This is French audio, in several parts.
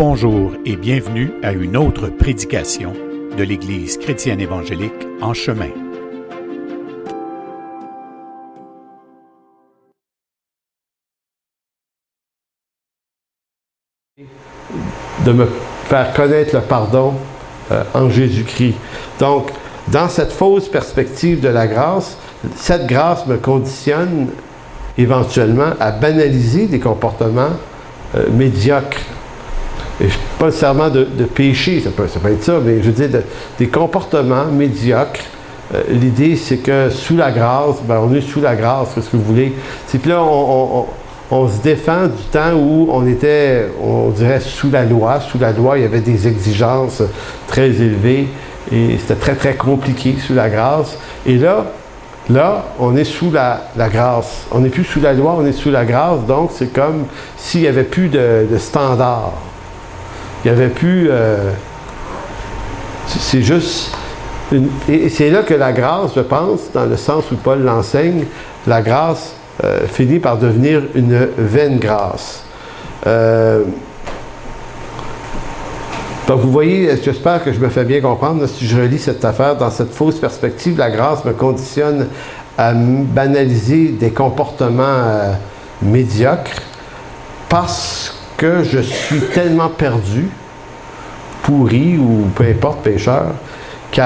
Bonjour et bienvenue à une autre prédication de l'Église chrétienne évangélique En Chemin. De me faire connaître le pardon en Jésus-Christ. Donc, dans cette fausse perspective de la grâce, cette grâce me conditionne éventuellement à banaliser des comportements médiocres. Et pas nécessairement de péché, ça peut être ça, mais je veux dire des comportements médiocres. L'idée, c'est que sous la grâce, on est sous la grâce, qu'est-ce que vous voulez. C'est que là, on se défend du temps où on était, on dirait, sous la loi. Sous la loi, il y avait des exigences très élevées et c'était très, très compliqué sous la grâce. Et là, on est sous la grâce. On n'est plus sous la loi, on est sous la grâce. Donc, c'est comme s'il n'y avait plus de standards. Il n'y avait plus... c'est juste... Et c'est là que la grâce, je pense, dans le sens où Paul l'enseigne, la grâce finit par devenir une vaine grâce. Donc, vous voyez, j'espère que je me fais bien comprendre, là, si je relis cette affaire dans cette fausse perspective, la grâce me conditionne à banaliser des comportements médiocres parce que je suis tellement perdu, pourri ou peu importe, pécheur, qu'il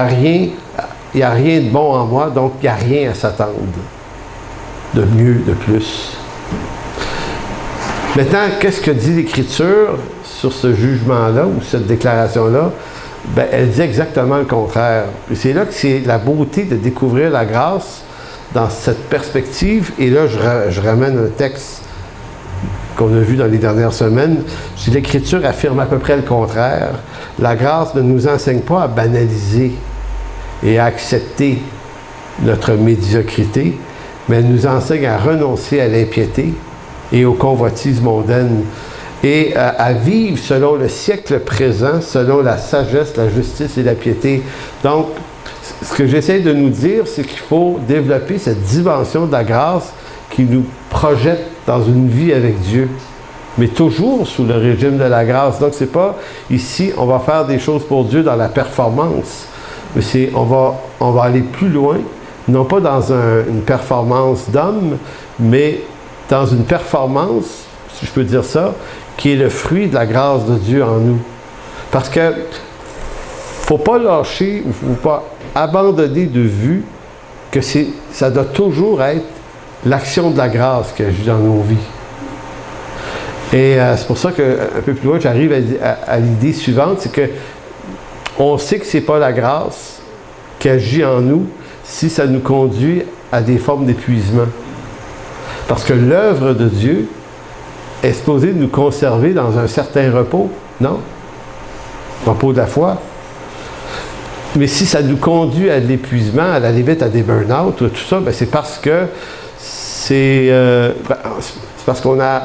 n'y a rien de bon en moi, donc il n'y a rien à s'attendre de mieux, de plus. Maintenant, qu'est-ce que dit l'Écriture sur ce jugement-là ou cette déclaration-là? Elle dit exactement le contraire. Et c'est là que c'est la beauté de découvrir la grâce dans cette perspective. Et là, je ramène un texte qu'on a vu dans les dernières semaines. Si l'Écriture affirme à peu près le contraire, la grâce ne nous enseigne pas à banaliser et à accepter notre médiocrité, mais elle nous enseigne à renoncer à l'impiété et aux convoitises mondaines et à vivre selon le siècle présent, selon la sagesse, la justice et la piété. Donc, ce que j'essaie de nous dire, c'est qu'il faut développer cette dimension de la grâce qui nous projette dans une vie avec Dieu, mais toujours sous le régime de la grâce. Donc, c'est pas ici, on va faire des choses pour Dieu dans la performance, mais c'est, on va aller plus loin, non pas dans une performance d'homme, mais dans une performance, si je peux dire ça, qui est le fruit de la grâce de Dieu en nous. Parce que faut pas lâcher, ou faut pas abandonner de vue que ça doit toujours être l'action de la grâce qui agit dans nos vies. Et c'est pour ça qu'un peu plus loin, j'arrive à l'idée suivante, c'est que on sait que c'est pas la grâce qui agit en nous si ça nous conduit à des formes d'épuisement. Parce que l'œuvre de Dieu est supposée nous conserver dans un certain repos, non? Repos de la foi. Mais si ça nous conduit à de l'épuisement, à la limite à des burn-out, tout ça, c'est parce que c'est parce qu'on a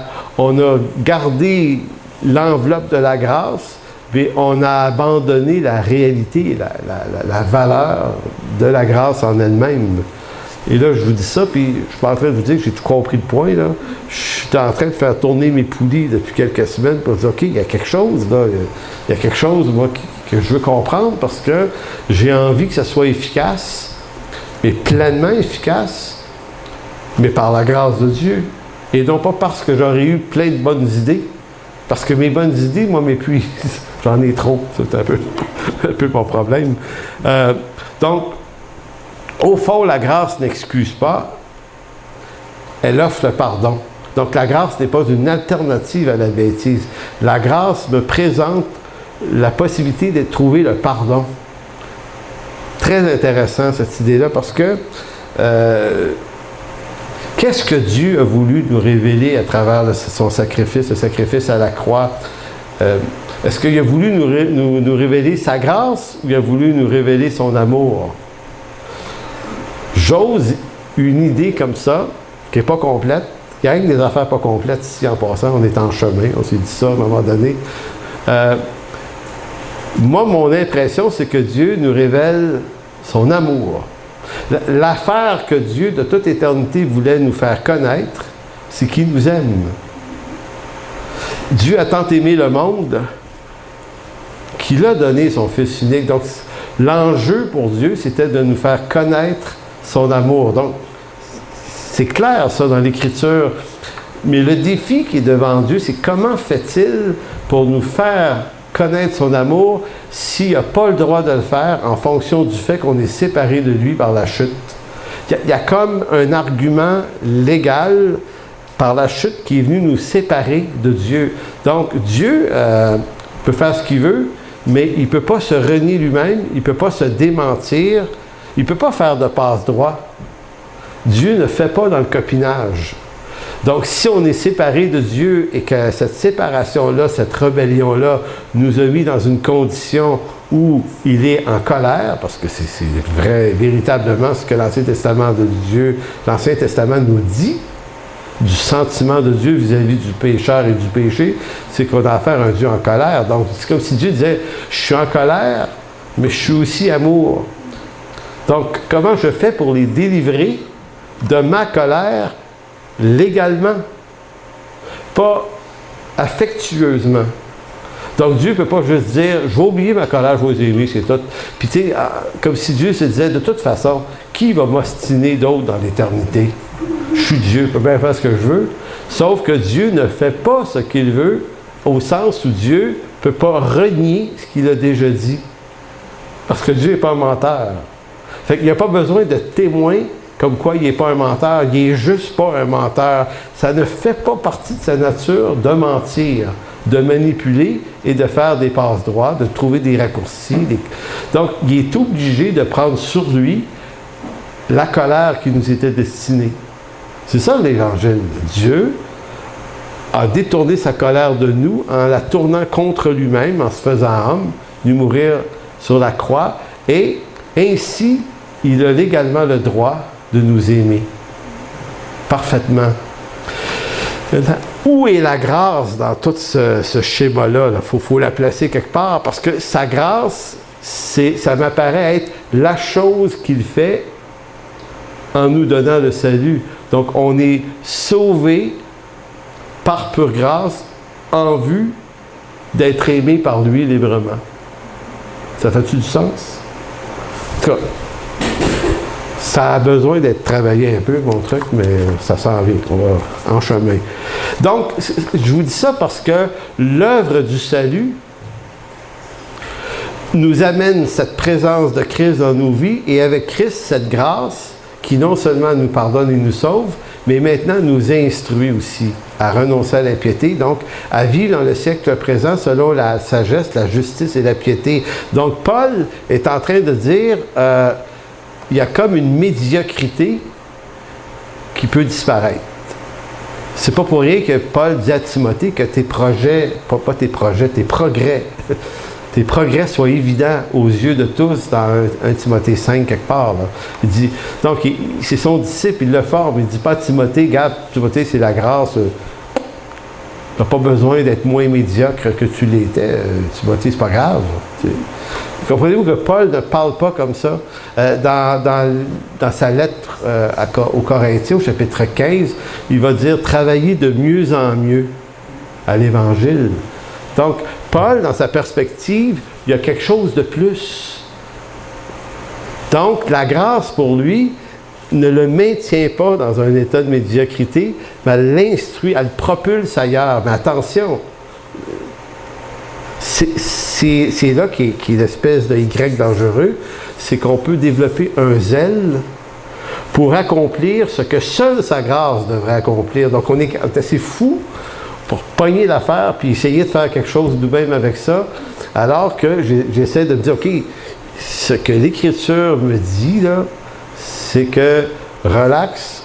gardé l'enveloppe de la grâce, mais on a abandonné la réalité, la valeur de la grâce en elle-même. Et là, je vous dis ça, puis je ne suis pas en train de vous dire que j'ai tout compris le point, là. Je suis en train de faire tourner mes poulies depuis quelques semaines pour dire, OK, il y a quelque chose, là. Il y a quelque chose, moi, que je veux comprendre parce que j'ai envie que ça soit efficace, mais pleinement efficace, mais par la grâce de Dieu. Et non pas parce que j'aurais eu plein de bonnes idées. Parce que mes bonnes idées, moi, m'épuisent. J'en ai trop. C'est un peu mon problème. Donc, au fond, la grâce n'excuse pas. Elle offre le pardon. Donc, la grâce n'est pas une alternative à la bêtise. La grâce me présente la possibilité de trouver le pardon. Très intéressant, cette idée-là, parce que qu'est-ce que Dieu a voulu nous révéler à travers son sacrifice, le sacrifice à la croix? Est-ce qu'il a voulu nous révéler sa grâce ou il a voulu nous révéler son amour? J'ose une idée comme ça, qui n'est pas complète. Il y a rien que des affaires pas complètes ici en passant. On est en chemin, on s'est dit ça à un moment donné. Moi, mon impression, c'est que Dieu nous révèle son amour. L'affaire que Dieu, de toute éternité, voulait nous faire connaître, c'est qu'il nous aime. Dieu a tant aimé le monde qu'il a donné son Fils unique. Donc, l'enjeu pour Dieu, c'était de nous faire connaître son amour. Donc, c'est clair ça dans l'Écriture. Mais le défi qui est devant Dieu, c'est comment fait-il pour nous faire connaître son amour s'il n'a pas le droit de le faire en fonction du fait qu'on est séparé de lui par la chute. Il y a comme un argument légal par la chute qui est venu nous séparer de Dieu. Donc, Dieu peut faire ce qu'il veut, mais il ne peut pas se renier lui-même, il ne peut pas se démentir, il ne peut pas faire de passe-droit. Dieu ne fait pas dans le copinage. Donc, si on est séparé de Dieu et que cette séparation-là, cette rébellion-là, nous a mis dans une condition où il est en colère, parce que c'est vrai, véritablement ce que l'Ancien Testament de Dieu, l'Ancien Testament nous dit, du sentiment de Dieu vis-à-vis du pécheur et du péché, c'est qu'on a affaire à un Dieu en colère. Donc, c'est comme si Dieu disait, je suis en colère, mais je suis aussi amour. Donc, comment je fais pour les délivrer de ma colère légalement, pas affectueusement. Donc Dieu ne peut pas juste dire, je vais oublier ma colère, je vais les aimer, c'est tout. Puis tu sais, comme si Dieu se disait, de toute façon, qui va m'ostiner d'autre dans l'éternité? Je suis Dieu, je peux bien faire ce que je veux. Sauf que Dieu ne fait pas ce qu'il veut, au sens où Dieu ne peut pas renier ce qu'il a déjà dit. Parce que Dieu n'est pas un menteur. Fait qu'il n'y a pas besoin de témoins comme quoi il n'est pas un menteur, il n'est juste pas un menteur. Ça ne fait pas partie de sa nature de mentir, de manipuler et de faire des passe-droits, de trouver des raccourcis. Donc, il est obligé de prendre sur lui la colère qui nous était destinée. C'est ça l'Évangile. Dieu a détourné sa colère de nous en la tournant contre lui-même, en se faisant homme, lui mourir sur la croix, et ainsi, il a légalement le droit de nous aimer parfaitement. Maintenant, où est la grâce dans tout ce schéma-là? Il faut la placer quelque part, parce que sa grâce, ça m'apparaît être la chose qu'il fait en nous donnant le salut. Donc, on est sauvé par pure grâce en vue d'être aimé par lui librement. Ça fait-tu du sens? En tout cas, ça a besoin d'être travaillé un peu, mon truc, mais ça s'en vient. On va en chemin. Donc, je vous dis ça parce que l'œuvre du salut nous amène cette présence de Christ dans nos vies et avec Christ, cette grâce qui non seulement nous pardonne et nous sauve, mais maintenant nous instruit aussi à renoncer à l'impiété, donc à vivre dans le siècle présent selon la sagesse, la justice et la piété. Donc, Paul est en train de dire... il y a comme une médiocrité qui peut disparaître. C'est pas pour rien que Paul dit à Timothée que tes projets, pas tes projets, tes progrès soient évidents aux yeux de tous dans 1 Timothée 5 quelque part. Là. Il dit, donc c'est son disciple, il le forme, il ne dit pas à Timothée, regarde, Timothée c'est la grâce, tu n'as pas besoin d'être moins médiocre que tu l'étais, Timothée c'est pas grave. Comprenez-vous que Paul ne parle pas comme ça? Dans sa lettre aux Corinthiens, au chapitre 15, il va dire « Travailler de mieux en mieux à l'Évangile ». Donc, Paul, dans sa perspective, il y a quelque chose de plus. Donc, la grâce pour lui ne le maintient pas dans un état de médiocrité, mais elle l'instruit, elle le propulse ailleurs. Mais attention! C'est là qui est l'espèce de Y dangereux, c'est qu'on peut développer un zèle pour accomplir ce que seule sa grâce devrait accomplir. Donc on est assez fou pour pogner l'affaire puis essayer de faire quelque chose nous-mêmes avec ça, alors que j'essaie de me dire, OK, ce que l'Écriture me dit, là, c'est que relax,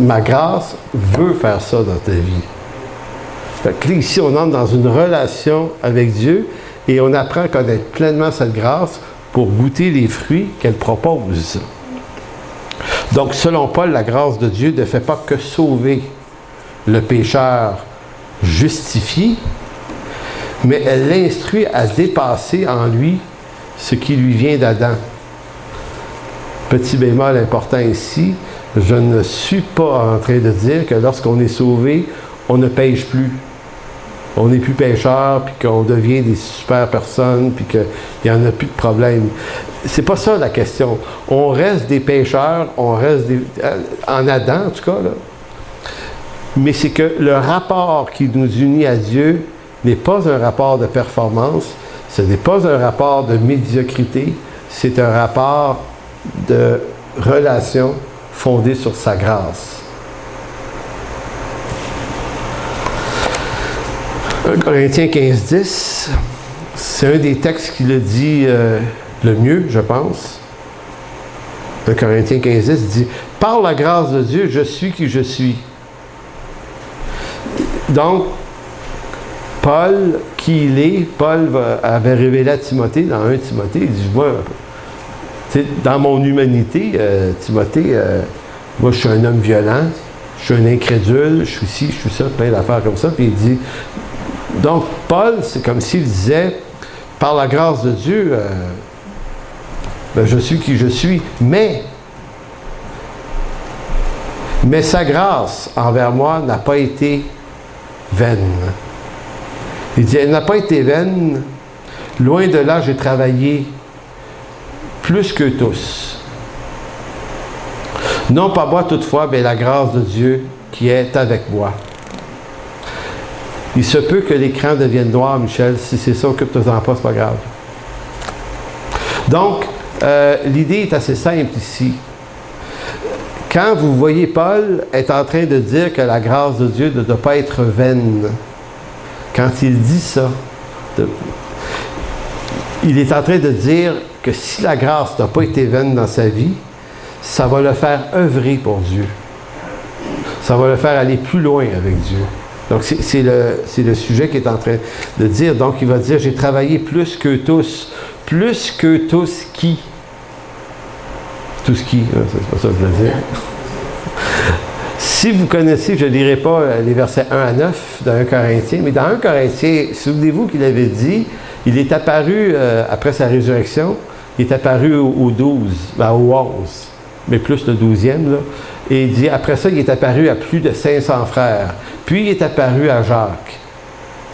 ma grâce veut faire ça dans ta vie. Fait que là, ici, on entre dans une relation avec Dieu et on apprend à connaître pleinement cette grâce pour goûter les fruits qu'elle propose. Donc, selon Paul, la grâce de Dieu ne fait pas que sauver le pécheur justifié, mais elle l'instruit à dépasser en lui ce qui lui vient d'Adam. Petit bémol important ici, je ne suis pas en train de dire que lorsqu'on est sauvé, on ne pêche plus. on n'est plus pécheurs, puis qu'on devient des super personnes, puis qu'il n'y en a plus de problème. C'est pas ça la question. On reste des pécheurs, on reste en Adam en tout cas, là. Mais c'est que le rapport qui nous unit à Dieu n'est pas un rapport de performance, ce n'est pas un rapport de médiocrité, c'est un rapport de relation fondée sur sa grâce. 1 Corinthiens 15:10, c'est un des textes qui le dit le mieux, je pense. 1 Corinthiens 15:10 dit « Par la grâce de Dieu, je suis qui je suis. » Donc, Paul, qui il est, Paul avait révélé à Timothée, dans 1 Timothée, il dit « Moi, dans mon humanité, Timothée, moi je suis un homme violent, je suis un incrédule, je suis ci, je suis ça, plein d'affaires comme ça. » Puis il dit... Donc, Paul, c'est comme s'il disait, par la grâce de Dieu, je suis qui je suis, mais sa grâce envers moi n'a pas été vaine. Il dit, elle n'a pas été vaine, loin de là, j'ai travaillé plus que tous. Non pas moi toutefois, mais la grâce de Dieu qui est avec moi. Il se peut que l'écran devienne noir, Michel. Si c'est ça, occupe-toi-en pas, c'est pas grave. Donc, l'idée est assez simple ici. Quand vous voyez Paul est en train de dire que la grâce de Dieu ne doit pas être vaine, quand il dit ça, il est en train de dire que si la grâce n'a pas été vaine dans sa vie, ça va le faire œuvrer pour Dieu. Ça va le faire aller plus loin avec Dieu. Donc, c'est le sujet qu'il est en train de dire. Donc, il va dire, j'ai travaillé plus que tous. Plus que tous qui? Tous qui? C'est pas ça que je veux dire. Si vous connaissez, je ne lirai pas les versets 1 à 9 dans 1 Corinthiens, mais dans 1 Corinthiens, souvenez-vous qu'il avait dit, il est apparu, après sa résurrection, il est apparu au 12, au 11, mais plus le 12e, là. Et il dit, après ça, il est apparu à plus de 500 frères. Puis, il est apparu à Jacques.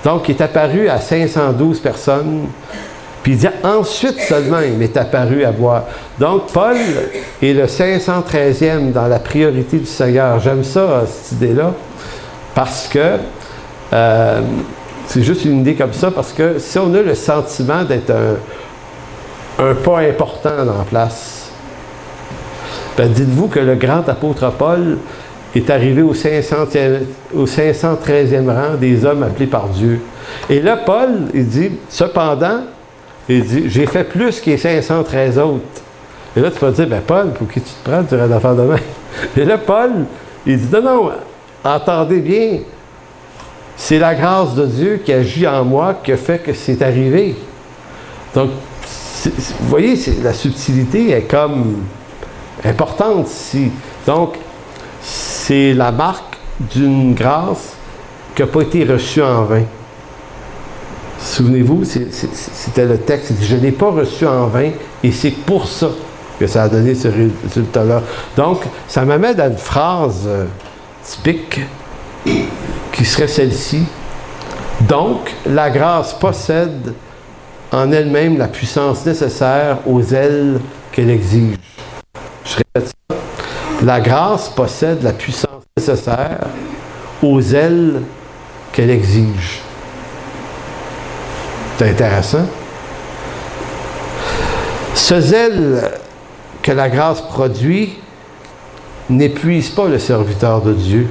Donc, il est apparu à 512 personnes. Puis, il dit, ensuite seulement, il m'est apparu à moi. Donc, Paul est le 513e dans la priorité du Seigneur. J'aime ça, cette idée-là, parce que c'est juste une idée comme ça, parce que si on a le sentiment d'être un pas important dans la place, ben dites-vous que le grand apôtre Paul est arrivé au 513e rang des hommes appelés par Dieu. Et là, Paul, il dit, cependant, il dit, j'ai fait plus que les 513 autres. Et là, tu vas dire, ben Paul, pour qui tu te prends, tu aurais d'affaires de même. Et là, Paul, il dit, non, entendez bien, c'est la grâce de Dieu qui agit en moi qui a fait que c'est arrivé. Donc, vous voyez, la subtilité est comme importante ici. Donc, c'est la marque d'une grâce qui n'a pas été reçue en vain. Souvenez-vous, c'était le texte, il dit, je ne l'ai pas reçu en vain, et c'est pour ça que ça a donné ce résultat-là. Donc, ça m'amène à une phrase typique qui serait celle-ci. Donc, la grâce possède en elle-même la puissance nécessaire aux ailes qu'elle exige. Je répète ça. La grâce possède la puissance nécessaire aux ailes qu'elle exige. C'est intéressant. Ce zèle que la grâce produit n'épuise pas le serviteur de Dieu,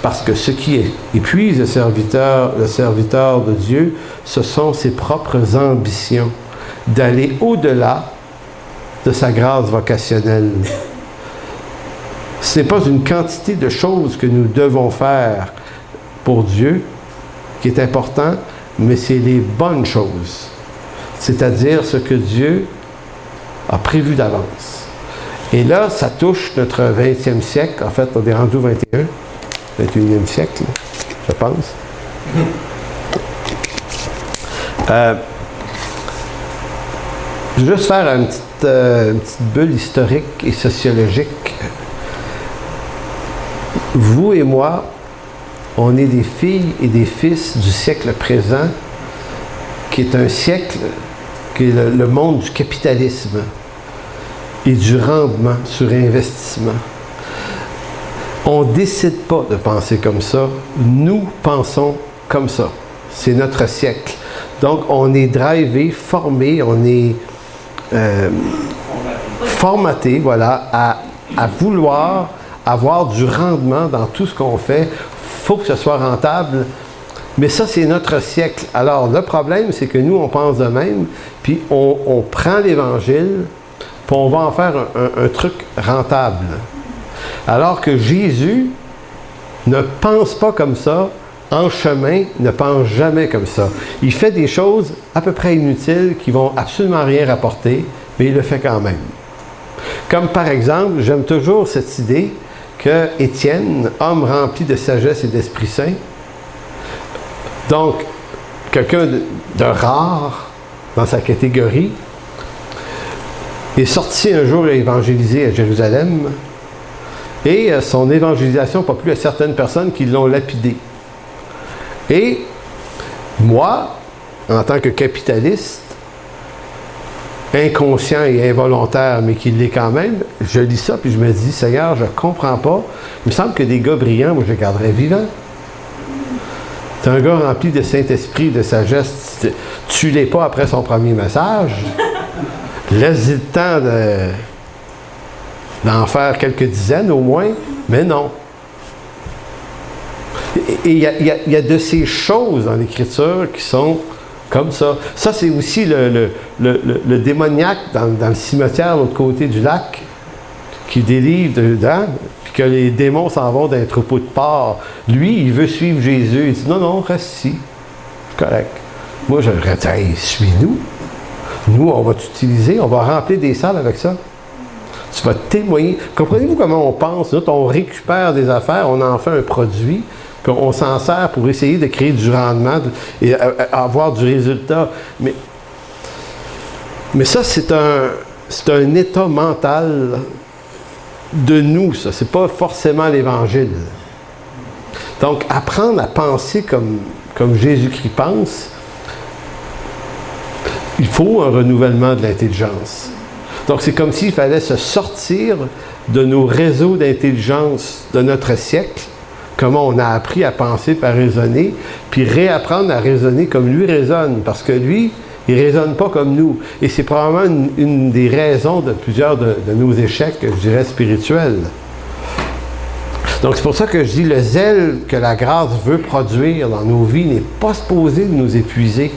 parce que ce qui épuise le serviteur de Dieu, ce sont ses propres ambitions d'aller au-delà de sa grâce vocationnelle. Ce n'est pas une quantité de choses que nous devons faire pour Dieu qui est important, mais c'est les bonnes choses, c'est-à-dire ce que Dieu a prévu d'avance. Et là, ça touche notre 20e siècle. En fait, on est rendu au 21e siècle, je pense. Je vais juste faire une petite bulle historique et sociologique. Vous et moi, On est des filles et des fils du siècle présent, qui est un siècle, qui est le monde du capitalisme et du rendement sur investissement. On ne décide pas de penser comme ça. Nous pensons comme ça. C'est notre siècle. Donc, on est drivé, formé, on est formaté, voilà, à vouloir avoir du rendement dans tout ce qu'on fait. Il faut que ce soit rentable. Mais ça, c'est notre siècle. Alors, le problème, c'est que nous, on pense de même, puis on prend l'Évangile, puis on va en faire un truc rentable. Alors que Jésus ne pense pas comme ça, en chemin, ne pense jamais comme ça. Il fait des choses à peu près inutiles qui vont absolument rien rapporter, mais il le fait quand même. Comme par exemple, j'aime toujours cette idée que Étienne, homme rempli de sagesse et d'Esprit Saint, donc quelqu'un de rare dans sa catégorie, est sorti un jour évangéliser à Jérusalem, et son évangélisation n'a pas plu à certaines personnes qui l'ont lapidé. Et moi, en tant que capitaliste, inconscient et involontaire, mais qui l'est quand même, je lis ça, puis je me dis, Seigneur, je ne comprends pas. Il me semble que des gars brillants, moi, je les garderais vivants. C'est un gars rempli de Saint-Esprit, de sagesse. Tu ne l'es pas après son premier message. Laisse-y le temps d'en faire quelques dizaines au moins, mais non. Et il y a de ces choses dans l'Écriture qui sont comme ça. Ça, c'est aussi le démoniaque dans le cimetière, de l'autre côté du lac, qui délivre dedans, puis que les démons s'en vont d'un troupeau de porcs. Lui, il veut suivre Jésus. Il dit, non, reste ici. C'est correct. Moi, j'aimerais dire, hey, suis-nous. Nous, on va t'utiliser, on va remplir des salles avec ça. Tu vas témoigner. Comprenez-vous comment on pense? Nous, on récupère des affaires, on en fait un produit, puis on s'en sert pour essayer de créer du rendement et avoir du résultat. Mais ça, c'est un état mental de nous, ça. C'est pas forcément l'Évangile. Donc, apprendre à penser comme Jésus-Christ pense, il faut un renouvellement de l'intelligence. Donc, c'est comme s'il fallait se sortir de nos réseaux d'intelligence de notre siècle, comment on a appris à penser et à raisonner, puis réapprendre à raisonner comme lui raisonne, parce que lui, il ne raisonne pas comme nous. Et c'est probablement une des raisons de plusieurs de nos échecs, je dirais, spirituels. Donc, c'est pour ça que je dis, le zèle que la grâce veut produire dans nos vies n'est pas supposé de nous épuiser.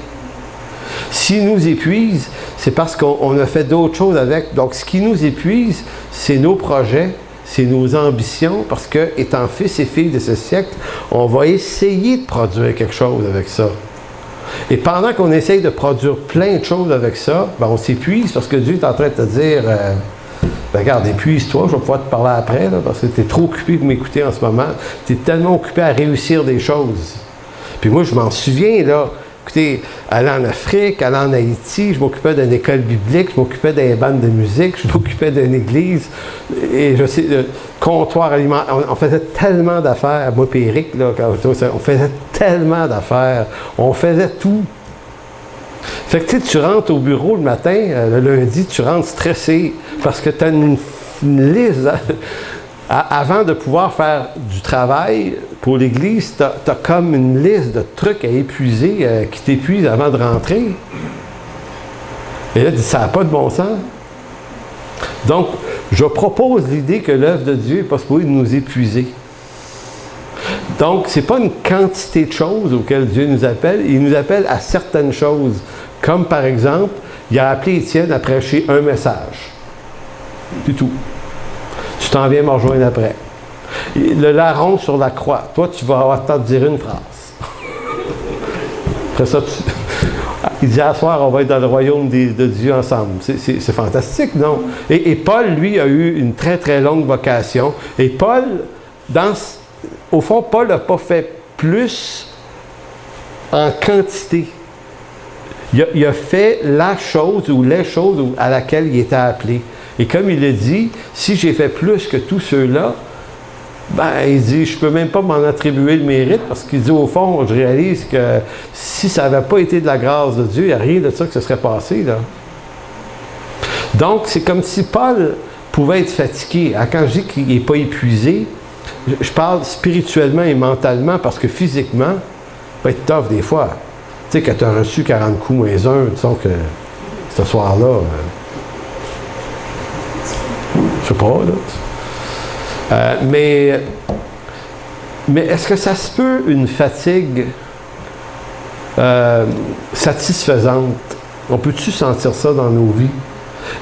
S'il nous épuise, c'est parce qu'on a fait d'autres choses avec. Donc, ce qui nous épuise, c'est nos projets, c'est nos ambitions, parce que, étant fils et filles de ce siècle, on va essayer de produire quelque chose avec ça. Et pendant qu'on essaye de produire plein de choses avec ça, ben on s'épuise parce que Dieu est en train de te dire regarde, épuise-toi, je vais pouvoir te parler après, là, parce que tu es trop occupé pour m'écouter en ce moment. Tu es tellement occupé à réussir des choses. Puis moi, je m'en souviens, là. Écoutez, aller en Afrique, aller en Haïti, je m'occupais d'une école biblique, je m'occupais d'un band de musique, je m'occupais d'une église, et je sais, le comptoir alimentaire, on faisait tellement d'affaires, moi et Eric, là, on faisait tellement d'affaires, on faisait tout. Fait que tu rentres au bureau le matin, le lundi, tu rentres stressé, parce que tu as une liste. Avant de pouvoir faire du travail pour l'Église, tu as comme une liste de trucs à épuiser qui t'épuisent avant de rentrer. Et là, ça n'a pas de bon sens. Donc, je propose l'idée que l'œuvre de Dieu n'est pas supposée nous épuiser. Donc, ce n'est pas une quantité de choses auxquelles Dieu nous appelle. Il nous appelle à certaines choses. Comme par exemple, il a appelé Étienne à prêcher un message. C'est tout. Tu t'en viens me rejoindre après. Le larron sur la croix. Toi, tu vas avoir le temps de dire une phrase. Après ça, il dit, à soir, on va être dans le royaume de Dieu ensemble. C'est fantastique, non? Et Paul, lui, a eu une très, très longue vocation. Et Paul, au fond, Paul n'a pas fait plus en quantité. Il a fait la chose ou les choses à laquelle il était appelé. Et comme il le dit, si j'ai fait plus que tous ceux-là, Ben, il dit, je peux même pas m'en attribuer le mérite parce qu'il dit, au fond, je réalise que si ça n'avait pas été de la grâce de Dieu, il n'y a rien de ça que se serait passé, là. Donc, c'est comme si Paul pouvait être fatigué. Quand je dis qu'il n'est pas épuisé, je parle spirituellement et mentalement parce que physiquement, il va être tough des fois. Tu sais, quand tu as reçu 40 coups moins un, disons que ce soir-là, je sais pas, là. Mais est-ce que ça se peut une fatigue satisfaisante? On peut-tu sentir ça dans nos vies?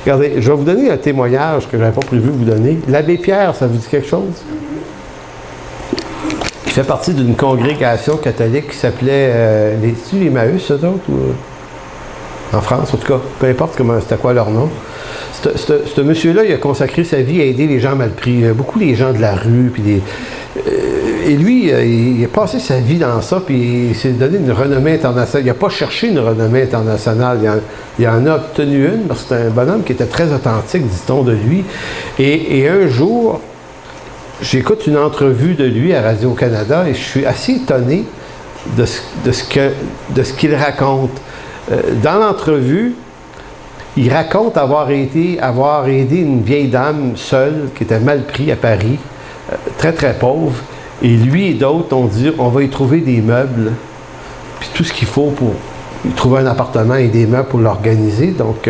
Regardez, je vais vous donner un témoignage que je n'avais pas prévu vous donner. L'abbé Pierre, ça vous dit quelque chose? Il fait partie d'une congrégation catholique qui s'appelait les Emmaüs, eux autres? Ou, en France, en tout cas. Peu importe c'était quoi leur nom. Ce monsieur-là, il a consacré sa vie à aider les gens mal pris. Beaucoup les gens de la rue. Puis et lui, il a passé sa vie dans ça, puis il s'est donné une renommée internationale. Il n'a pas cherché une renommée internationale. Il en a obtenu une, parce que c'était un bonhomme qui était très authentique, dit-on, de lui. Et un jour, j'écoute une entrevue de lui à Radio-Canada et je suis assez étonné de ce qu'il raconte. Dans l'entrevue, il raconte avoir aidé une vieille dame seule qui était mal prise à Paris, très très pauvre, et lui et d'autres ont dit on va y trouver des meubles, puis tout ce qu'il faut pour y trouver un appartement et des meubles pour l'organiser. Donc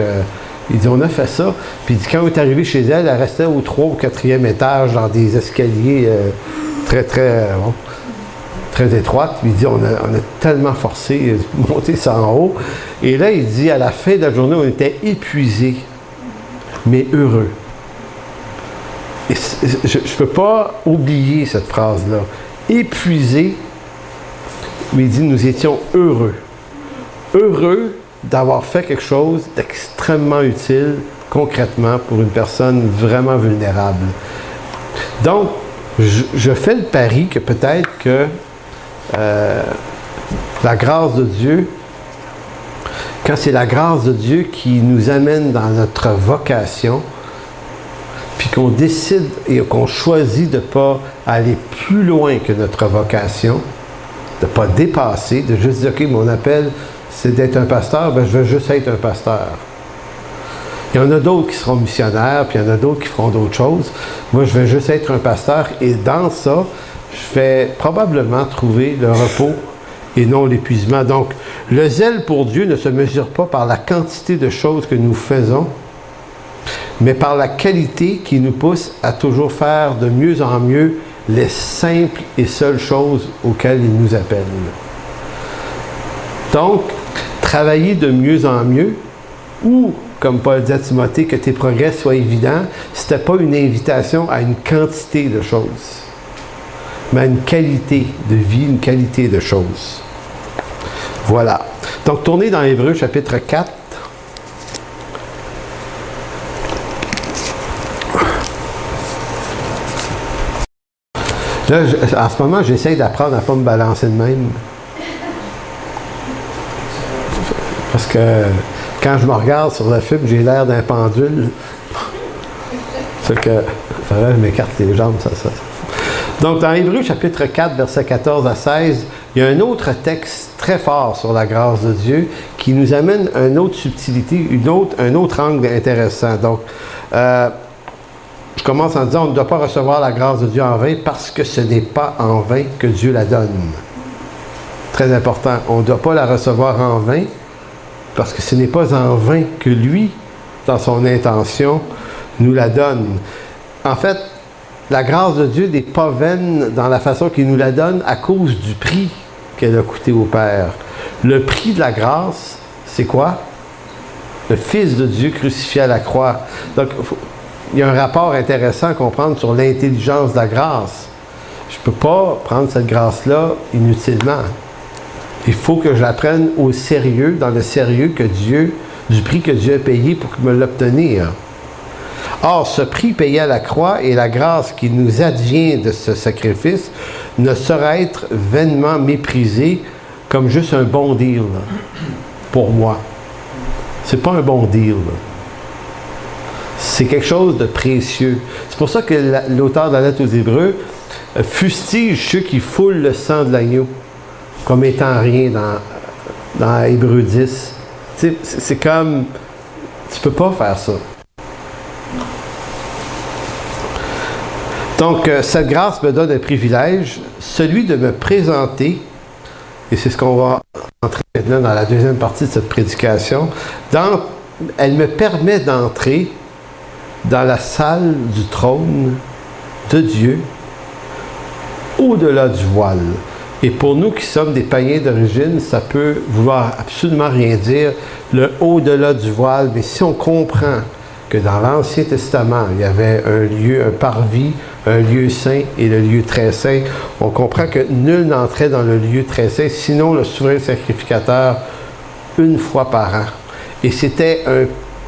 il dit on a fait ça, puis il dit quand on est arrivé chez elle, elle restait au 3e ou 4e étage dans des escaliers très étroite. Il dit, on a tellement forcé de monter ça en haut. Et là, il dit, à la fin de la journée, on était épuisés, mais heureux. Et je ne peux pas oublier cette phrase-là. Épuisés, mais il dit, nous étions heureux. Heureux d'avoir fait quelque chose d'extrêmement utile, concrètement, pour une personne vraiment vulnérable. Donc, je fais le pari que peut-être que la grâce de Dieu, quand c'est la grâce de Dieu qui nous amène dans notre vocation, puis qu'on décide et qu'on choisit de ne pas aller plus loin que notre vocation, de ne pas dépasser, de juste dire, OK, mon appel, c'est d'être un pasteur, ben je veux juste être un pasteur. Il y en a d'autres qui seront missionnaires, puis il y en a d'autres qui feront d'autres choses. Moi, je vais juste être un pasteur, et dans ça, je vais probablement trouver le repos et non l'épuisement. Donc, le zèle pour Dieu ne se mesure pas par la quantité de choses que nous faisons, mais par la qualité qui nous pousse à toujours faire de mieux en mieux les simples et seules choses auxquelles il nous appelle. Donc, travailler de mieux en mieux, ou, comme Paul dit à Timothée, que tes progrès soient évidents, ce n'était pas une invitation à une quantité de choses, mais à une qualité de vie, une qualité de choses. Voilà. Donc, tournez dans Hébreux, chapitre 4. Là, en ce moment, j'essaie d'apprendre à ne pas me balancer de même. Parce que quand je me regarde sur le film, j'ai l'air d'un pendule. C'est que, je m'écarte les jambes, ça. Donc, dans Hébreux, chapitre 4, versets 14 à 16, il y a un autre texte très fort sur la grâce de Dieu qui nous amène à une autre subtilité, un autre angle intéressant. Donc, je commence en disant, on ne doit pas recevoir la grâce de Dieu en vain parce que ce n'est pas en vain que Dieu la donne. Très important. On ne doit pas la recevoir en vain parce que ce n'est pas en vain que lui, dans son intention, nous la donne. En fait, la grâce de Dieu n'est pas vaine dans la façon qu'il nous la donne à cause du prix qu'elle a coûté au Père. Le prix de la grâce, c'est quoi? Le Fils de Dieu crucifié à la croix. Donc, il y a un rapport intéressant à comprendre sur l'intelligence de la grâce. Je ne peux pas prendre cette grâce-là inutilement. Il faut que je la prenne au sérieux, dans le sérieux du prix que Dieu a payé pour me l'obtenir. Or, ce prix payé à la croix et la grâce qui nous advient de ce sacrifice ne saurait être vainement méprisé comme juste un bon deal, là, pour moi. C'est pas un bon deal. Là. C'est quelque chose de précieux. C'est pour ça que l'auteur de la lettre aux Hébreux fustige ceux qui foulent le sang de l'agneau comme étant rien dans Hébreux 10. C'est comme, tu peux pas faire ça. Donc, cette grâce me donne un privilège, celui de me présenter, et c'est ce qu'on va entrer maintenant dans la deuxième partie de cette prédication, elle me permet d'entrer dans la salle du trône de Dieu, au-delà du voile. Et pour nous qui sommes des païens d'origine, ça peut vouloir absolument rien dire, le au-delà du voile, mais si on comprend que dans l'Ancien Testament, il y avait un lieu, un parvis, un lieu saint et le lieu très saint, on comprend que nul n'entrait dans le lieu très saint, sinon le souverain sacrificateur, une fois par an. Et c'était un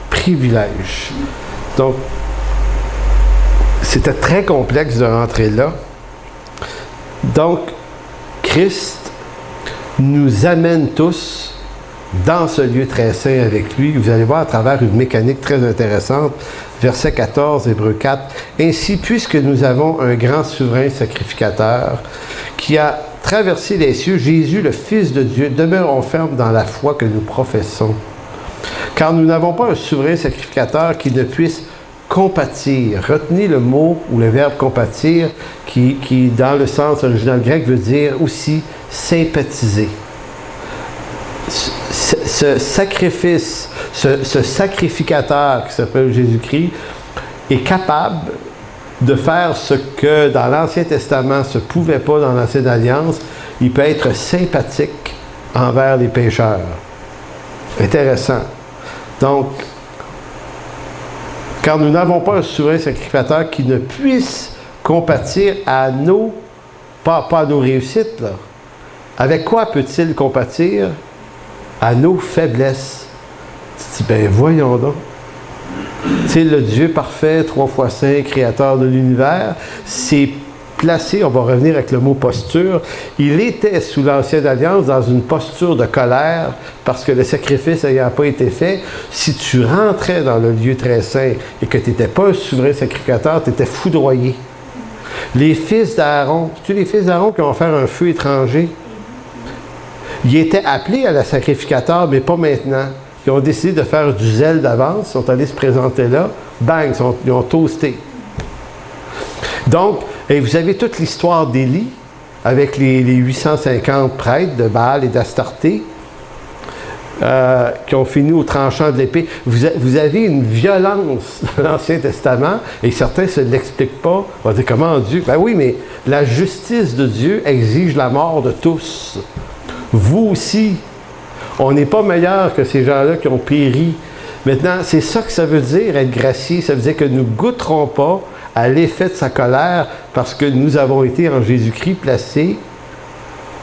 privilège. Donc, c'était très complexe de rentrer là. Donc, Christ nous amène tous dans ce lieu très saint avec lui. Vous allez voir à travers une mécanique très intéressante. Verset 14, Hébreux 4. « Ainsi, puisque nous avons un grand souverain sacrificateur qui a traversé les cieux, Jésus, le Fils de Dieu, demeurons fermes dans la foi que nous professons. Car nous n'avons pas un souverain sacrificateur qui ne puisse compatir. » Retenez le mot ou le verbe compatir qui dans le sens original grec, veut dire aussi sympathiser. Ce sacrifice, ce sacrificateur qui s'appelle Jésus-Christ est capable de faire ce que dans l'Ancien Testament ne se pouvait pas dans l'Ancienne Alliance. Il peut être sympathique envers les pécheurs. Intéressant. Donc, car nous n'avons pas un souverain sacrificateur qui ne puisse compatir à nos, pas à nos réussites, là. Avec quoi peut-il compatir? À nos faiblesses. Tu dis, ben voyons donc. Tu sais, le Dieu parfait, 3 fois saint, créateur de l'univers, s'est placé, on va revenir avec le mot posture, il était sous l'Ancienne Alliance dans une posture de colère parce que le sacrifice n'ayant pas été fait. Si tu rentrais dans le lieu très saint et que tu n'étais pas un souverain sacrificateur, tu étais foudroyé. Les fils d'Aaron, c'est-tu les fils d'Aaron qui ont offert un feu étranger? Ils étaient appelés à la sacrificateur, mais pas maintenant. Ils ont décidé de faire du zèle d'avance, ils sont allés se présenter là, bang, ils ont toasté. Donc, et vous avez toute l'histoire d'Élie, avec les 850 prêtres de Baal et d'Astarté, qui ont fini au tranchant de l'épée. Vous avez une violence dans l'Ancien Testament, et certains ne se l'expliquent pas. On va dire, comment Dieu? Ben oui, mais la justice de Dieu exige la mort de tous. Vous aussi, on n'est pas meilleur que ces gens-là qui ont péri. Maintenant, c'est ça que ça veut dire, être gracié. Ça veut dire que nous ne goûterons pas à l'effet de sa colère parce que nous avons été en Jésus-Christ placés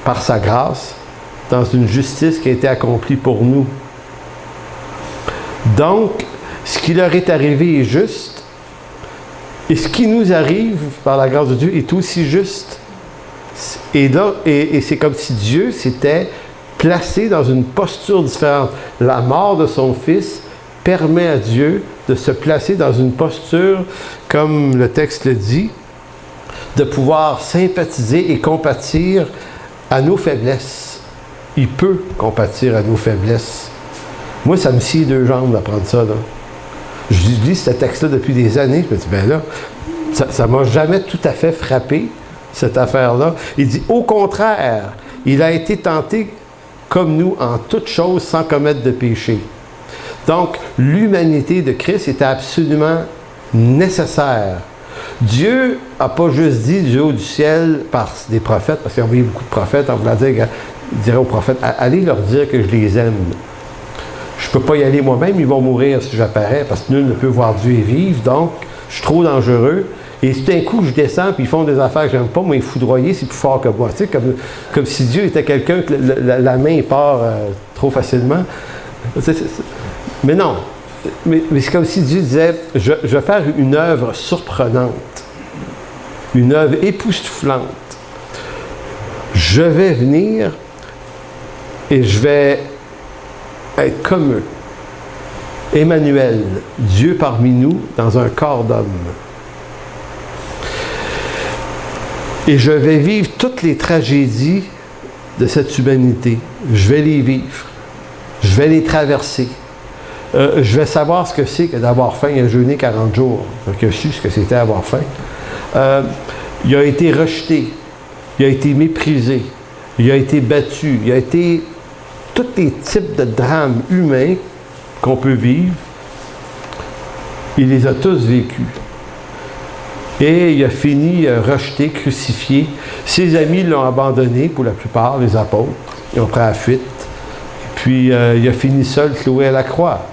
par sa grâce dans une justice qui a été accomplie pour nous. Donc, ce qui leur est arrivé est juste et ce qui nous arrive par la grâce de Dieu est aussi juste. Et là, et c'est comme si Dieu s'était placé dans une posture différente. La mort de son Fils permet à Dieu de se placer dans une posture, comme le texte le dit, de pouvoir sympathiser et compatir à nos faiblesses. Il peut compatir à nos faiblesses. Moi, ça me scie 2 jambes d'apprendre ça, là. Je lis ce texte-là depuis des années, je me dis, ben là, ça ne m'a jamais tout à fait frappé, cette affaire-là. Il dit, au contraire, il a été tenté comme nous en toutes choses sans commettre de péché. Donc, l'humanité de Christ était absolument nécessaire. Dieu n'a pas juste dit du haut du ciel par des prophètes, parce qu'il a envoyé beaucoup de prophètes, en voulant dire, il dirait aux prophètes, allez leur dire que je les aime. Je ne peux pas y aller moi-même, ils vont mourir si j'apparais, parce que nul ne peut voir Dieu et vivre, donc je suis trop dangereux. Et tout d'un coup, je descends, puis ils font des affaires que j'aime pas, moi, ils foudroyer, c'est plus fort que moi. Tu sais, comme si Dieu était quelqu'un que la main part trop facilement. Mais non. Mais c'est comme si Dieu disait, je vais faire une œuvre surprenante, une œuvre époustouflante. Je vais venir et je vais être comme eux. Emmanuel, Dieu parmi nous, dans un corps d'homme. Et je vais vivre toutes les tragédies de cette humanité. Je vais les vivre. Je vais les traverser. Je vais savoir ce que c'est que d'avoir faim et jeûner 40 jours. Donc, je su ce que c'était avoir faim. Il a été rejeté. Il a été méprisé. Il a été battu. Il a été tous les types de drames humains qu'on peut vivre. Il les a tous vécus. Et il a fini rejeté, crucifié. Ses amis l'ont abandonné, pour la plupart, les apôtres. Ils ont pris la fuite. Puis il a fini seul, cloué à la croix.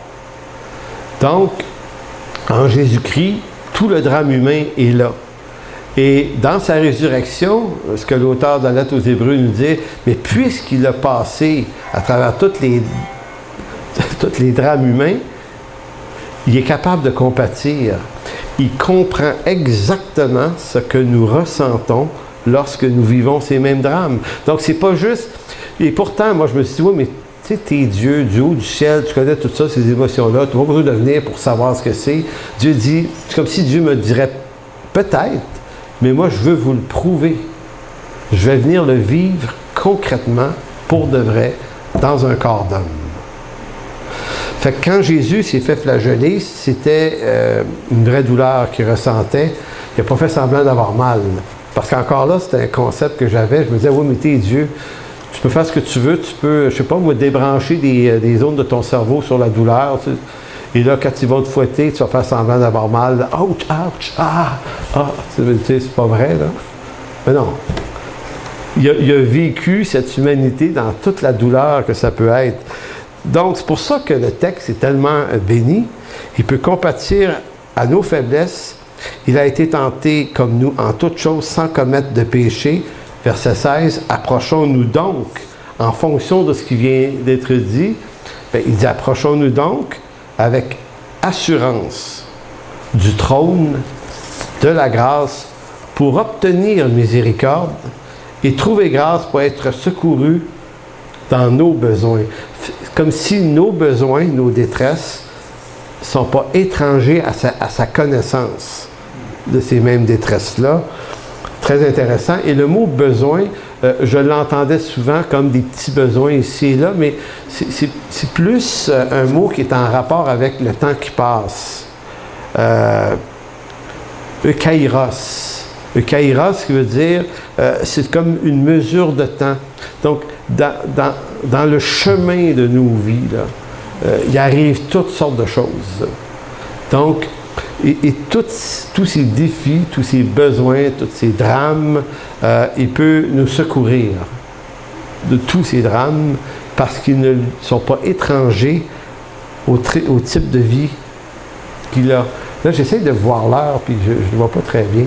Donc, en Jésus-Christ, tout le drame humain est là. Et dans sa résurrection, ce que l'auteur de la lettre aux Hébreux nous dit, mais puisqu'il a passé à travers tous les drames humains, il est capable de compatir. Il comprend exactement ce que nous ressentons lorsque nous vivons ces mêmes drames. Donc, c'est pas juste... Et pourtant, moi, je me suis dit, oui, mais tu sais, t'es Dieu, du haut du ciel, tu connais tout ça, ces émotions-là, tu n'as pas besoin de venir pour savoir ce que c'est. Dieu dit, c'est comme si Dieu me dirait, peut-être, mais moi, je veux vous le prouver. Je vais venir le vivre concrètement, pour de vrai, dans un corps d'homme. Fait que quand Jésus s'est fait flageller, c'était une vraie douleur qu'il ressentait. Il n'a pas fait semblant d'avoir mal. Parce qu'encore là, c'était un concept que j'avais. Je me disais, oui, mais t'es Dieu. Tu peux faire ce que tu veux. Tu peux, je sais pas, moi, débrancher des zones de ton cerveau sur la douleur. Tu sais. Et là, quand ils vont te fouetter, tu vas faire semblant d'avoir mal. Ouch, ouch, ah, ah. Tu sais, c'est pas vrai, là. Mais non. Il a vécu cette humanité dans toute la douleur que ça peut être. Donc, c'est pour ça que le texte est tellement béni. Il peut compatir à nos faiblesses. Il a été tenté comme nous en toutes choses sans commettre de péché. Verset 16, approchons-nous donc, en fonction de ce qui vient d'être dit, bien, il dit approchons-nous donc avec assurance du trône de la grâce pour obtenir miséricorde et trouver grâce pour être secourus dans nos besoins. Comme si nos besoins, nos détresses, ne sont pas étrangers à sa connaissance de ces mêmes détresses-là. Très intéressant. Et le mot « besoin », je l'entendais souvent comme des petits besoins ici et là, mais c'est plus un mot qui est en rapport avec le temps qui passe. Eukairos. Eukairos, qui veut dire, c'est comme une mesure de temps. Donc, dans le chemin de nos vies, là, il arrive toutes sortes de choses. Donc, et tous ces défis, tous ces besoins, tous ces drames, il peut nous secourir de tous ces drames parce qu'ils ne sont pas étrangers au type de vie qu'il a. Là, j'essaie de voir l'heure, puis je ne le vois pas très bien.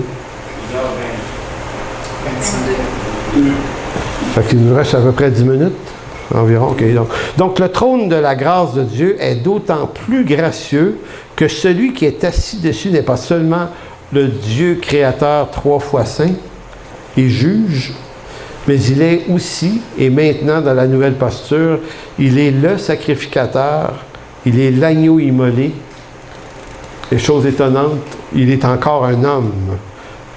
Fait qu'il nous reste à peu près 10 minutes environ. Okay, donc, le trône de la grâce de Dieu est d'autant plus gracieux que celui qui est assis dessus n'est pas seulement le Dieu créateur 3 fois saint et juge, mais il est aussi, et maintenant dans la nouvelle posture, il est le sacrificateur, il est l'agneau immolé. Et chose étonnante, il est encore un homme.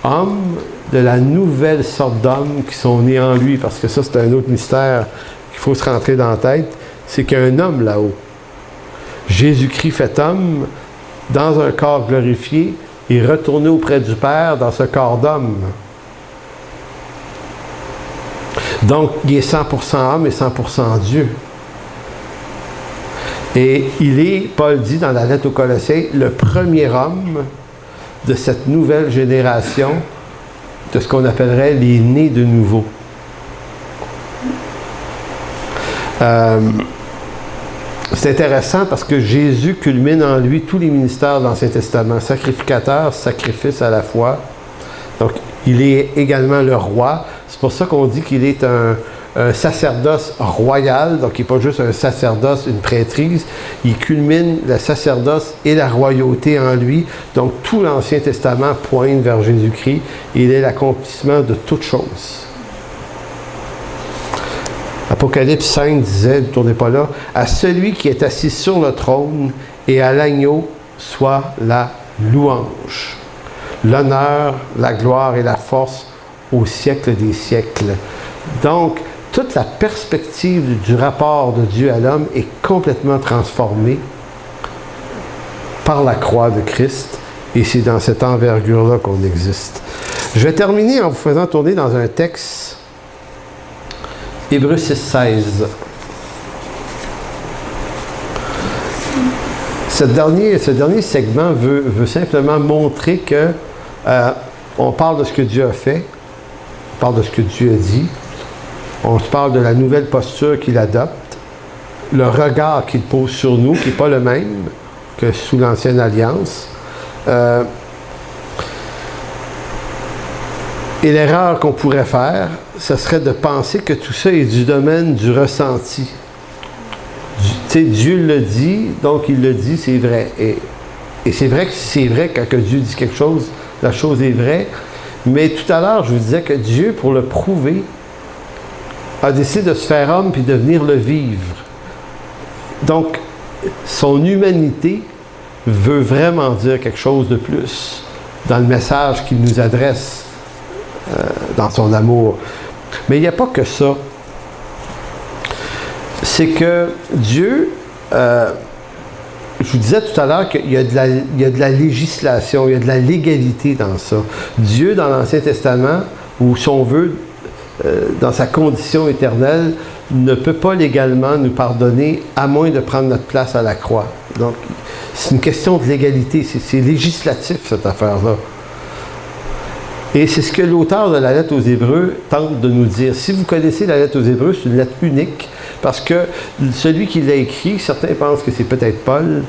Homme de la nouvelle sorte d'hommes qui sont nés en lui, parce que ça, c'est un autre mystère qu'il faut se rentrer dans la tête, c'est qu'il y a un homme là-haut. Jésus-Christ fait homme dans un corps glorifié et retourné auprès du Père dans ce corps d'homme. Donc, il est 100% homme et 100% Dieu. Et il est, Paul dit dans la lettre aux Colossiens, le premier homme de cette nouvelle génération, de ce qu'on appellerait les nés de nouveau. C'est intéressant parce que Jésus culmine en lui tous les ministères de l'Ancien Testament, sacrificateur, sacrifice à la fois. Donc, il est également le roi. C'est pour ça qu'on dit qu'il est un sacerdoce royal, donc il n'est pas juste un sacerdoce, une prêtrise. Il culmine le sacerdoce et la royauté en lui. Donc, tout l'Ancien Testament pointe vers Jésus-Christ. Il est l'accomplissement de toutes choses. Apocalypse 5 disait, ne tournez pas là, « À celui qui est assis sur le trône et à l'agneau soit la louange, l'honneur, la gloire et la force au siècle des siècles. Donc, toute la perspective du rapport de Dieu à l'homme est complètement transformée par la croix de Christ, et c'est dans cette envergure-là qu'on existe. Je vais terminer en vous faisant tourner dans un texte, Hébreux 6,16. Ce dernier segment veut simplement montrer que on parle de ce que Dieu a fait, on parle de ce que Dieu a dit, on se parle de la nouvelle posture qu'il adopte, le regard qu'il pose sur nous, qui n'est pas le même que sous l'ancienne alliance. Et l'erreur qu'on pourrait faire, ce serait de penser que tout ça est du domaine du ressenti. Dieu le dit, donc il le dit, c'est vrai. Et c'est vrai que c'est vrai quand que Dieu dit quelque chose, la chose est vraie. Mais tout à l'heure, je vous disais que Dieu, pour le prouver, a décidé de se faire homme puis de venir le vivre. Donc, son humanité veut vraiment dire quelque chose de plus dans le message qu'il nous adresse dans son amour. Mais il n'y a pas que ça. C'est que Dieu, je vous disais tout à l'heure qu'il y a de la législation, il y a de la légalité dans ça. Dieu, dans l'Ancien Testament, ou si on veut, dans sa condition éternelle, ne peut pas légalement nous pardonner à moins de prendre notre place à la croix. Donc, c'est une question de légalité, c'est législatif cette affaire-là. Et c'est ce que l'auteur de la lettre aux Hébreux tente de nous dire. Si vous connaissez la lettre aux Hébreux, c'est une lettre unique, parce que celui qui l'a écrit, certains pensent que c'est peut-être Paul,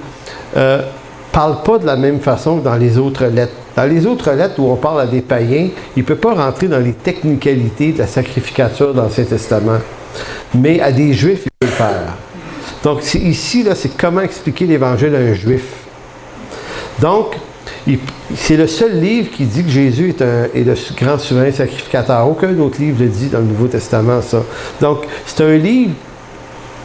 parle pas de la même façon que dans les autres lettres. Dans les autres lettres où on parle à des païens, il ne peut pas rentrer dans les technicalités de la sacrificature dans l'Ancien Testament. Mais à des Juifs, il peut le faire. Donc ici, là, c'est comment expliquer l'Évangile à un Juif. Donc, c'est le seul livre qui dit que Jésus est le grand souverain sacrificateur. Aucun autre livre le dit dans le Nouveau Testament, ça. Donc, c'est un livre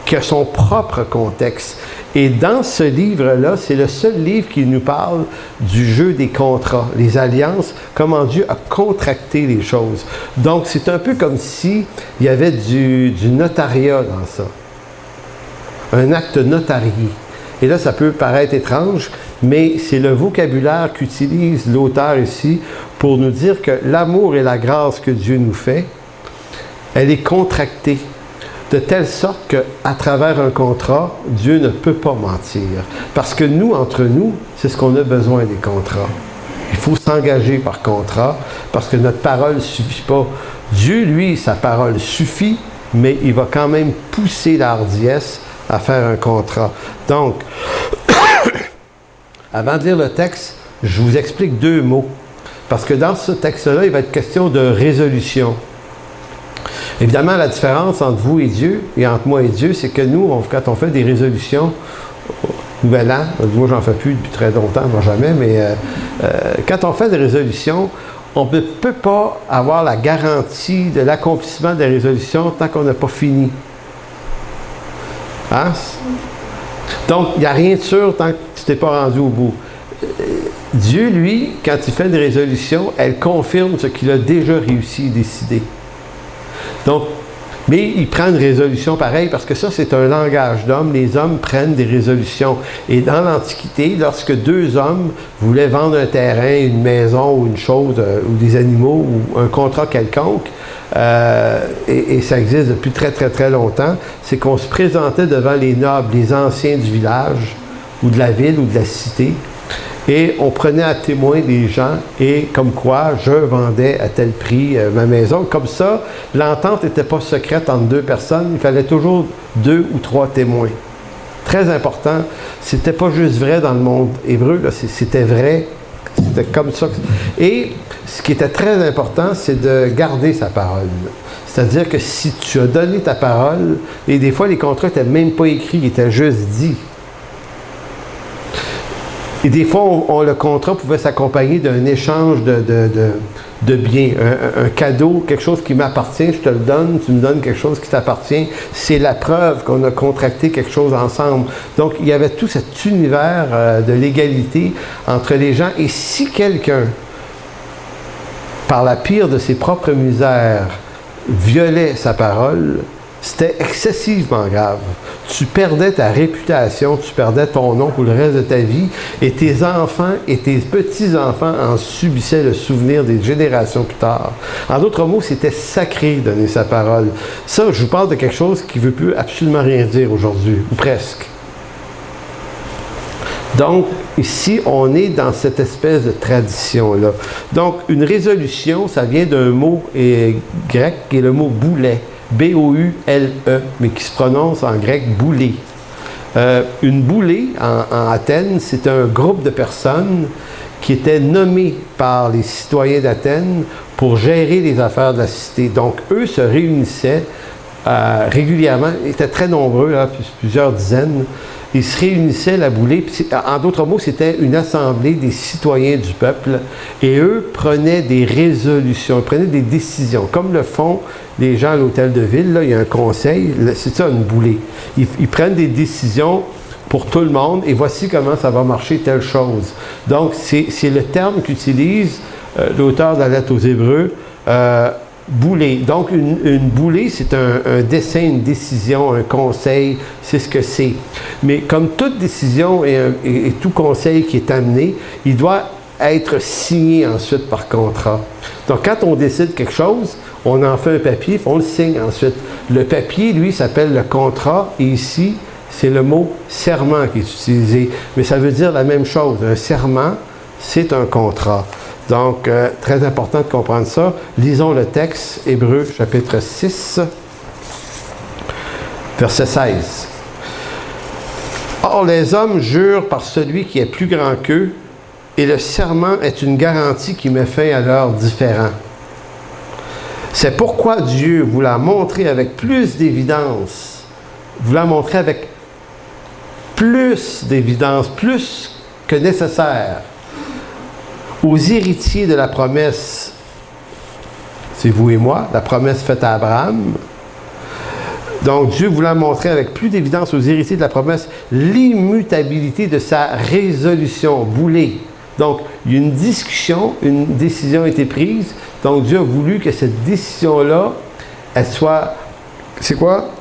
qui a son propre contexte. Et dans ce livre-là, c'est le seul livre qui nous parle du jeu des contrats, les alliances, comment Dieu a contracté les choses. Donc, c'est un peu comme s'il y avait du notariat dans ça. Un acte notarié. Et là, ça peut paraître étrange, mais c'est le vocabulaire qu'utilise l'auteur ici pour nous dire que l'amour et la grâce que Dieu nous fait, elle est contractée. De telle sorte qu'à travers un contrat, Dieu ne peut pas mentir. Parce que nous, entre nous, c'est ce qu'on a besoin des contrats. Il faut s'engager par contrat, parce que notre parole ne suffit pas. Dieu, lui, sa parole suffit, mais il va quand même pousser la hardiesse à faire un contrat. Donc, avant de lire le texte, je vous explique deux mots. Parce que dans ce texte-là, il va être question de résolution. Évidemment, la différence entre vous et Dieu, et entre moi et Dieu, c'est que nous, quand on fait des résolutions, Nouvel An, moi j'en fais plus depuis très longtemps, moi jamais, mais quand on fait des résolutions, on ne peut pas avoir la garantie de l'accomplissement des résolutions tant qu'on n'a pas fini. Hein? Donc, il n'y a rien de sûr tant que tu t'es pas rendu au bout. Dieu, lui, quand il fait une résolution, elle confirme ce qu'il a déjà réussi à décider. Donc, mais il prend une résolution pareille parce que ça, c'est un langage d'homme. Les hommes prennent des résolutions. Et dans l'Antiquité, lorsque deux hommes voulaient vendre un terrain, une maison ou une chose, ou des animaux, ou un contrat quelconque, et ça existe depuis très, très, très longtemps, c'est qu'on se présentait devant les nobles, les anciens du village, ou de la ville, ou de la cité, et on prenait à témoin des gens, et comme quoi je vendais à tel prix ma maison. Comme ça, l'entente n'était pas secrète entre deux personnes, il fallait toujours 2 ou 3 témoins. Très important, c'était pas juste vrai dans le monde hébreu, là, c'était vrai, c'était comme ça. Et ce qui était très important, c'est de garder sa parole. C'est-à-dire que si tu as donné ta parole, et des fois les contrats n'étaient même pas écrits, ils étaient juste dits. Et des fois, le contrat pouvait s'accompagner d'un échange de biens, un cadeau, quelque chose qui m'appartient, je te le donne, tu me donnes quelque chose qui t'appartient. C'est la preuve qu'on a contracté quelque chose ensemble. Donc, il y avait tout cet univers de l'égalité entre les gens. Et si quelqu'un, par la pire de ses propres misères, violait sa parole, c'était excessivement grave. Tu perdais ta réputation, tu perdais ton nom pour le reste de ta vie, et tes enfants et tes petits-enfants en subissaient le souvenir des générations plus tard. En d'autres mots, c'était sacré de donner sa parole. Ça, je vous parle de quelque chose qui ne veut plus absolument rien dire aujourd'hui, ou presque. Donc, ici, on est dans cette espèce de tradition-là. Donc, une résolution, ça vient d'un mot grec qui est le mot boulet, B-O-U-L-E, mais qui se prononce en grec boulé. Une boulée, en Athènes, c'est un groupe de personnes qui étaient nommées par les citoyens d'Athènes pour gérer les affaires de la cité. Donc, eux se réunissaient régulièrement, ils étaient très nombreux, là, plusieurs dizaines. Ils se réunissaient, la boulée. En d'autres mots, c'était une assemblée des citoyens du peuple. Et eux prenaient des résolutions, ils prenaient des décisions. Comme le font les gens à l'hôtel de ville, là, il y a un conseil, c'est ça une boulée. Ils prennent des décisions pour tout le monde et voici comment ça va marcher telle chose. Donc, c'est le terme qu'utilise l'auteur de la lettre aux Hébreux, boulée. Donc, une boulée, c'est un dessin, une décision, un conseil, c'est ce que c'est. Mais comme toute décision et tout conseil qui est amené, il doit être signé ensuite par contrat. Donc, quand on décide quelque chose, on en fait un papier, on le signe ensuite. Le papier, lui, s'appelle le contrat, et ici, c'est le mot serment qui est utilisé. Mais ça veut dire la même chose. Un serment, c'est un contrat. Donc, très important de comprendre ça. Lisons le texte, Hébreux, chapitre 6, verset 16. « Or, les hommes jurent par celui qui est plus grand qu'eux, et le serment est une garantie qui met fin à leurs différends. C'est pourquoi Dieu vous l'a montré avec plus d'évidence, plus que nécessaire, aux héritiers de la promesse, c'est vous et moi, la promesse faite à Abraham. Donc, Dieu voulait montrer avec plus d'évidence aux héritiers de la promesse l'immutabilité de sa résolution, boulée. Donc, il y a une discussion, une décision a été prise. Donc, Dieu a voulu que cette décision-là, elle soit, c'est quoi?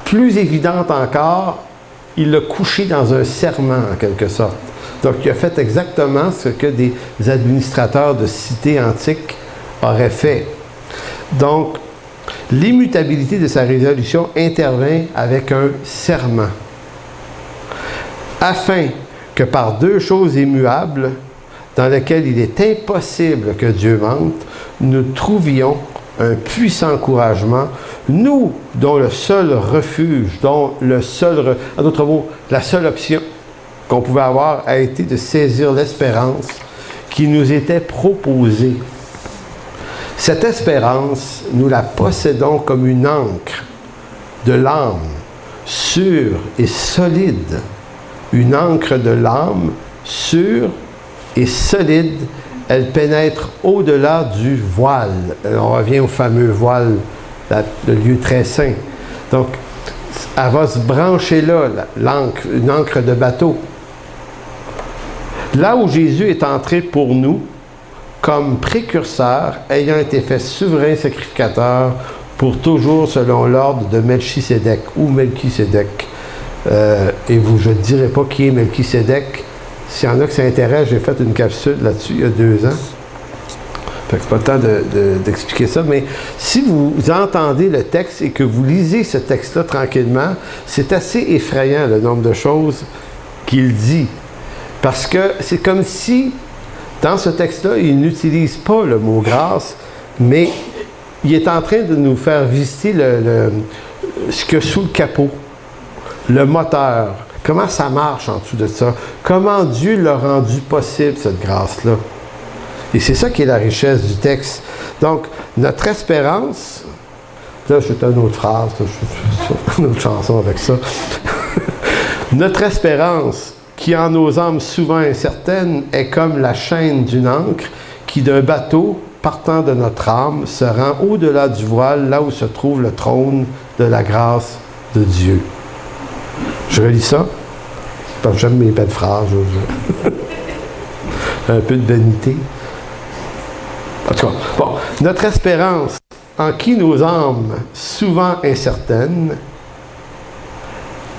Plus évidente encore, il l'a couché dans un serment, en quelque sorte. Donc, il a fait exactement ce que des administrateurs de cités antiques auraient fait. Donc, l'immutabilité de sa résolution intervient avec un serment, afin que par deux choses immuables, dans lesquelles il est impossible que Dieu mente, nous trouvions un puissant encouragement, nous dont le seul refuge, en d'autres mots, la seule option qu'on pouvait avoir a été de saisir l'espérance qui nous était proposée. Cette espérance, nous la possédons comme une ancre de l'âme, sûre et solide. Une ancre de l'âme, sûre et solide, elle pénètre au-delà du voile. On revient au fameux voile, le lieu très saint. Donc, elle va se brancher là, l'ancre, une ancre de bateau. Là où Jésus est entré pour nous, comme précurseur, ayant été fait souverain sacrificateur pour toujours selon l'ordre de Melchisédek ou Melchisédek. Et je ne dirai pas qui est Melchisédek. S'il y en a qui s'intéressent, j'ai fait une capsule là-dessus il y a 2 ans. Fait que c'est pas le temps d'expliquer ça, mais si vous entendez le texte et que vous lisez ce texte-là tranquillement, c'est assez effrayant le nombre de choses qu'il dit. Parce que c'est comme si, dans ce texte-là, il n'utilise pas le mot grâce, mais il est en train de nous faire visiter ce qu'il y a sous le capot, le moteur. Comment ça marche en dessous de ça? Comment Dieu l'a rendu possible, cette grâce-là? Et c'est ça qui est la richesse du texte. Donc, notre espérance, là, je fais une autre phrase, je fais une autre chanson avec ça. Notre espérance, qui en nos âmes souvent incertaines, est comme la chaîne d'une ancre qui, d'un bateau partant de notre âme, se rend au-delà du voile, là où se trouve le trône de la grâce de Dieu. Je relis ça, parce que j'aime mes belles phrases. Un peu de vanité. En tout cas, bon, notre espérance, en qui nos âmes, souvent incertaines,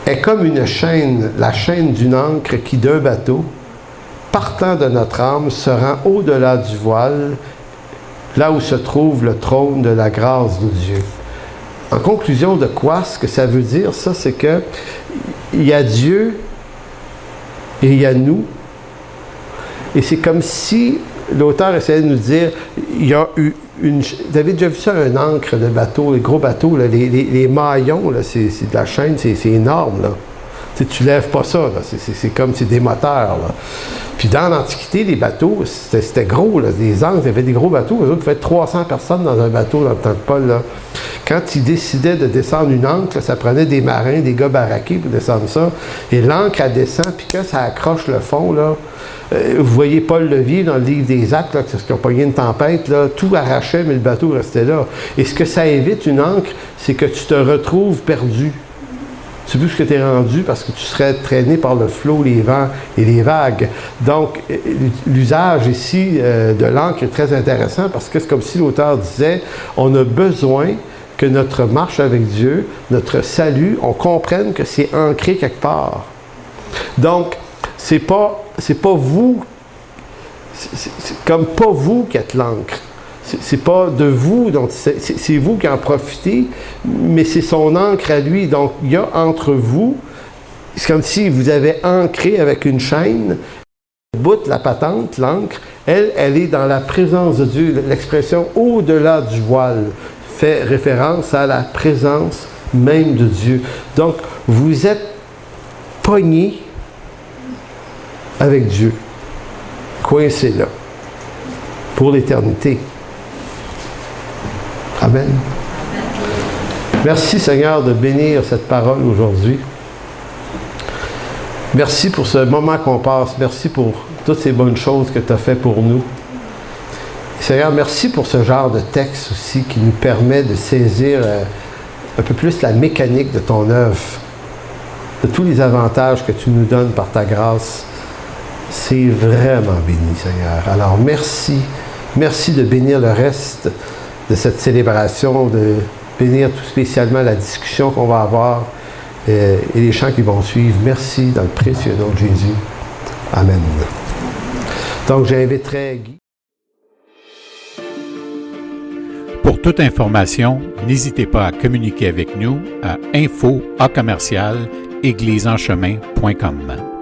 est comme une chaîne, la chaîne d'une ancre qui, d'un bateau, partant de notre âme, se rend au-delà du voile, là où se trouve le trône de la grâce de Dieu. En conclusion de quoi, ce que ça veut dire, ça, c'est que il y a Dieu et il y a nous. Et c'est comme si l'auteur essayait de nous dire, il y a eu une... Vous avez déjà vu ça, un ancre de bateau, les gros bateaux, là, les maillons, là, c'est de la chaîne, c'est énorme, là. Tu lèves pas ça, là. C'est comme, c'est des moteurs, là. Puis dans l'Antiquité, les bateaux, c'était gros, là. Les ancres, il y avait des gros bateaux. Eux autres, il fallait 300 personnes dans un bateau dans le temps de Paul, là. Quand ils décidaient de descendre une ancre, là, ça prenait des marins, des gars baraqués pour descendre ça. Et l'ancre, elle descend, puis quand ça accroche le fond, là, vous voyez Paul Levier dans le livre des Actes, là, parce qu'ils ont pogné une tempête, là, tout arrachait, mais le bateau restait là. Et ce que ça évite, une ancre, c'est que tu te retrouves perdu. Tu sais plus ce que tu es rendu parce que tu serais traîné par le flot, les vents et les vagues. Donc, l'usage ici de l'encre est très intéressant parce que c'est comme si l'auteur disait, on a besoin que notre marche avec Dieu, notre salut, on comprenne que c'est ancré quelque part. Donc, c'est pas vous, c'est comme pas vous qui êtes l'encre. C'est pas de vous, donc c'est vous qui en profitez, mais c'est son encre à lui. Donc, il y a entre vous, c'est comme si vous avez ancré avec une chaîne, bout la patente, l'encre, elle est dans la présence de Dieu. L'expression « au-delà du voile » fait référence à la présence même de Dieu. Donc, vous êtes pogné avec Dieu, coincé là, pour l'éternité. Amen. Merci Seigneur de bénir cette parole aujourd'hui. Merci pour ce moment qu'on passe. Merci pour toutes ces bonnes choses que tu as fait pour nous. Seigneur, merci pour ce genre de texte aussi qui nous permet de saisir un peu plus la mécanique de ton œuvre, de tous les avantages que tu nous donnes par ta grâce. C'est vraiment béni, Seigneur. Alors merci. Merci de bénir le reste de cette célébration, de bénir tout spécialement la discussion qu'on va avoir et les chants qui vont suivre. Merci dans le précieux nom de Jésus. Amen. Donc, j'inviterai Guy. Pour toute information, n'hésitez pas à communiquer avec nous à info@église-en-chemin.com.